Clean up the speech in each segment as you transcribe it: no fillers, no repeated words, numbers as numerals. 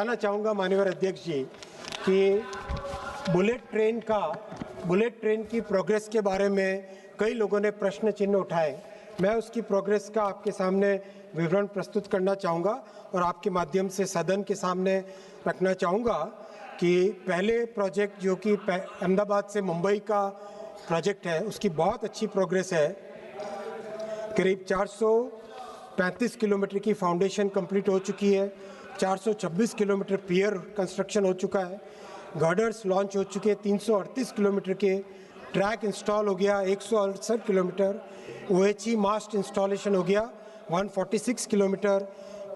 बताना चाहूँगा माननीय अध्यक्ष जी कि बुलेट ट्रेन की प्रोग्रेस के बारे में कई लोगों ने प्रश्न चिन्ह उठाए। मैं उसकी प्रोग्रेस का आपके सामने विवरण प्रस्तुत करना चाहूँगा और आपके माध्यम से सदन के सामने रखना चाहूँगा कि पहले प्रोजेक्ट जो कि अहमदाबाद से मुंबई का प्रोजेक्ट है, उसकी बहुत अच्छी प्रोग्रेस है। करीब 435 किलोमीटर की फाउंडेशन कंप्लीट हो चुकी है, 426 किलोमीटर पियर कंस्ट्रक्शन हो चुका है, गर्डर्स लॉन्च हो चुके हैं, 338 किलोमीटर के ट्रैक इंस्टॉल हो गया, 168 किलोमीटर OHE मास्ट इंस्टॉलेशन हो गया, 146 किलोमीटर।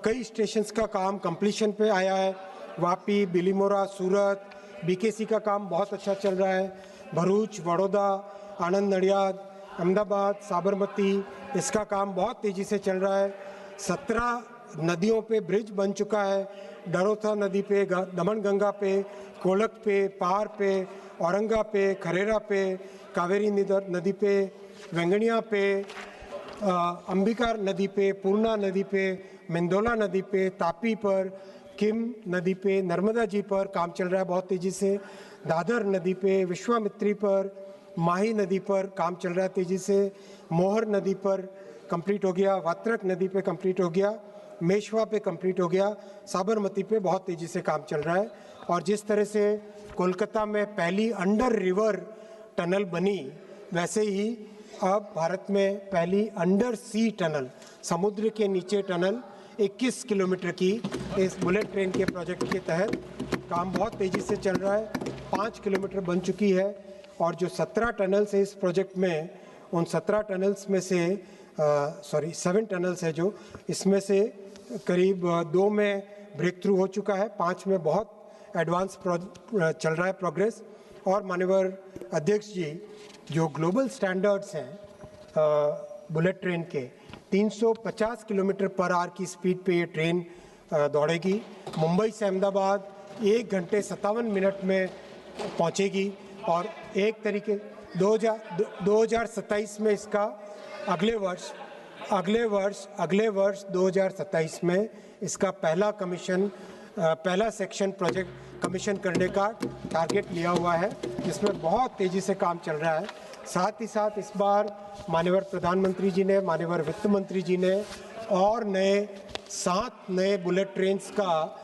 कई स्टेशंस का काम कंप्लीशन पे आया है, वापी, बिलीमोरा, सूरत, BKC का काम बहुत अच्छा चल रहा है, भरूच, वडोदरा, आनंद नडियाद, अहमदाबाद, साबरमती, इसका काम बहुत तेज़ी से चल रहा है। 17 नदियों पे ब्रिज बन चुका है, डरोथा नदी पे, दमनगंगा पे, कोलक पे, पार पे, औरंगा पे, खरेरा पे, कावेरी नदी पे, वेंगनिया पे, अंबिका नदी पे, पूर्णा नदी पे, मेंदोला नदी पे, तापी पर, किम नदी पे, नर्मदा जी पर काम चल रहा है बहुत तेज़ी से। दादर नदी पे, विश्वामित्री पर, माही नदी पर काम चल रहा है तेज़ी से। मोहर नदी पर कंप्लीट हो गया, वात्रक नदी पे कंप्लीट हो गया, मेशवा पे कंप्लीट हो गया, साबरमती पे बहुत तेज़ी से काम चल रहा है। और जिस तरह से कोलकाता में पहली अंडर रिवर टनल बनी, वैसे ही अब भारत में पहली अंडर सी टनल, समुद्र के नीचे टनल 21 किलोमीटर की इस बुलेट ट्रेन के प्रोजेक्ट के तहत काम बहुत तेज़ी से चल रहा है। 5 किलोमीटर बन चुकी है और जो 17 टनल्स है इस प्रोजेक्ट में, उन 17 टनल्स में से 7 टनल्स है जो, इसमें से करीब 2 में ब्रेक थ्रू हो चुका है, 5 में बहुत एडवांस चल रहा है प्रोग्रेस। और माननीय अध्यक्ष जी, जो ग्लोबल स्टैंडर्ड्स हैं बुलेट ट्रेन के, 350 किलोमीटर पर आवर की स्पीड पे ये ट्रेन दौड़ेगी। मुंबई से अहमदाबाद 1 घंटे 57 मिनट में पहुंचेगी और एक तरीके 2027 में इसका अगले वर्ष 2027 में इसका पहला सेक्शन प्रोजेक्ट कमीशन करने का टारगेट लिया हुआ है, जिसमें बहुत तेज़ी से काम चल रहा है। साथ ही साथ इस बार माननीय प्रधानमंत्री जी ने, माननीय वित्त मंत्री जी ने और 7 नए बुलेट ट्रेन्स का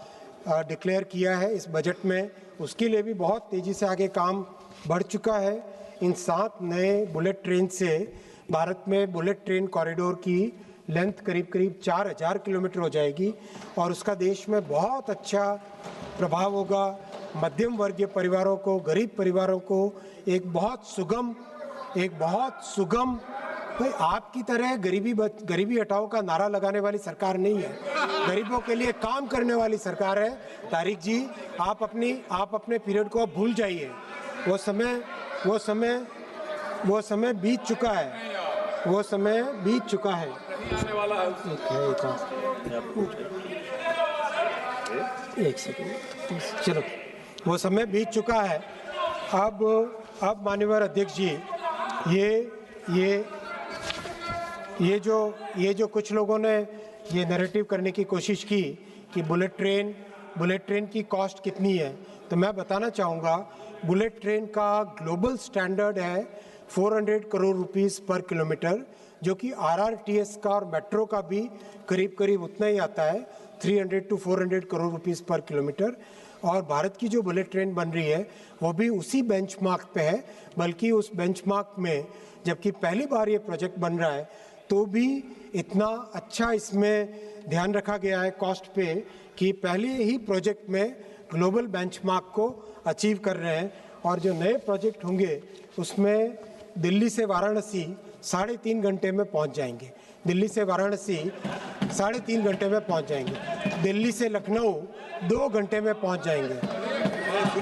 डिक्लेयर किया है इस बजट में। उसके लिए भी बहुत तेज़ी से आगे काम बढ़ चुका है। इन 7 नए बुलेट ट्रेन से भारत में बुलेट ट्रेन कॉरिडोर की लेंथ करीब 4000 किलोमीटर हो जाएगी और उसका देश में बहुत अच्छा प्रभाव होगा। मध्यम वर्गीय परिवारों को, गरीब परिवारों को एक बहुत सुगम भाई, आपकी तरह गरीबी हटाओ का नारा लगाने वाली सरकार नहीं है, गरीबों के लिए काम करने वाली सरकार है। तारिक जी, आप अपने पीरियड को अब भूल जाइए। वो समय बीत चुका है, एक सेकंड, चलो, वो समय बीत चुका है। अब माननीय अध्यक्ष जी, ये जो कुछ लोगों ने ये नैरेटिव करने की कोशिश की कि बुलेट ट्रेन की कॉस्ट कितनी है, तो मैं बताना चाहूँगा बुलेट ट्रेन का ग्लोबल स्टैंडर्ड है 400 करोड़ रुपीस पर किलोमीटर, जो कि RRTS का और मेट्रो का भी करीब उतना ही आता है, 300 to 400 करोड़ रुपीस पर किलोमीटर। और भारत की जो बुलेट ट्रेन बन रही है वो भी उसी बेंचमार्क पे है, बल्कि उस बेंचमार्क में जबकि पहली बार ये प्रोजेक्ट बन रहा है तो भी इतना अच्छा इसमें ध्यान रखा गया है कॉस्ट पे कि पहले ही प्रोजेक्ट में ग्लोबल बेंचमार्क को अचीव कर रहे हैं। और जो नए प्रोजेक्ट होंगे उसमें दिल्ली से वाराणसी 3.5 घंटे में पहुंच जाएंगे, दिल्ली से वाराणसी 3.5 घंटे में पहुंच जाएंगे, दिल्ली से लखनऊ 2 घंटे में पहुंच जाएंगे,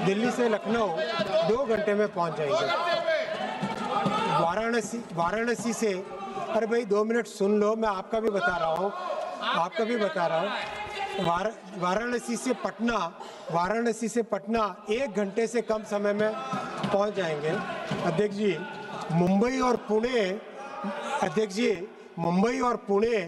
दिल्ली से लखनऊ 2 घंटे में पहुंच जाएंगे। वाराणसी से, अरे भाई 2 मिनट सुन लो, मैं आपका भी बता रहा हूँ। वाराणसी से पटना 1 घंटे से कम समय में पहुंच जाएंगे। अध्यक्ष जी, मुंबई और पुणे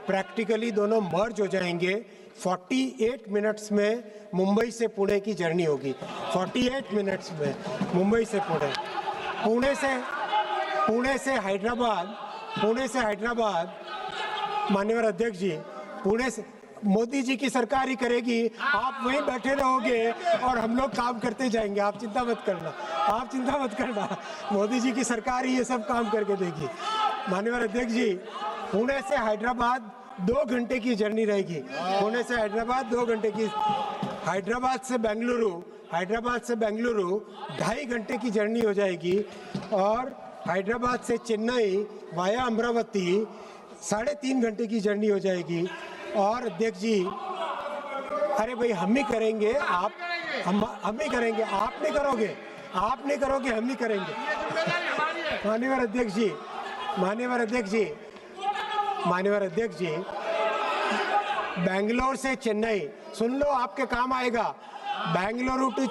प्रैक्टिकली दोनों मर्ज हो जाएंगे 48 मिनट्स में मुंबई से पुणे की जर्नी होगी। 48 मिनट्स में मुंबई से पुणे, पुणे से हैदराबाद, माननीय अध्यक्ष जी, पुणे से मोदी जी की सरकार ही करेगी, आप वहीं बैठे रहोगे और हम लोग काम करते जाएंगे। आप चिंता मत करना, मोदी जी की सरकार ही ये सब काम करके देगी। माननीय अध्यक्ष जी, पुणे से हैदराबाद 2 घंटे की जर्नी रहेगी। पुणे से हैदराबाद 2 घंटे की, हैदराबाद से बेंगलुरु 2.5 घंटे की जर्नी हो जाएगी, और हैदराबाद से चेन्नई वाया अमरावती 3.5 घंटे की जर्नी हो जाएगी। और अध्यक्ष जी, अरे भाई हम ही करेंगे, हम ही करेंगे, आप नहीं करोगे, हम ही करेंगे। माननीय अध्यक्ष जी, बेंगलोर से चेन्नई, सुन लो आपके काम आएगा, Bengaluru to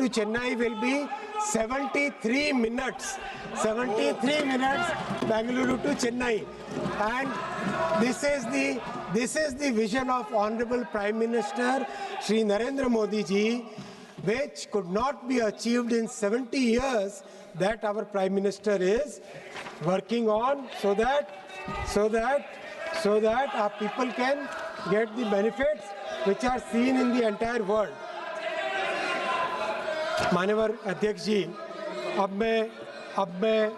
Chennai will be 73 minutes, Bengaluru to Chennai, and this is the vision of Honorable Prime Minister Shri Narendra Modi ji, which could not be achieved in 70 years, that our Prime Minister is working on, so that our people can get the benefits which are seen in the entire world. माननीय अध्यक्ष जी, अब मैं 9वें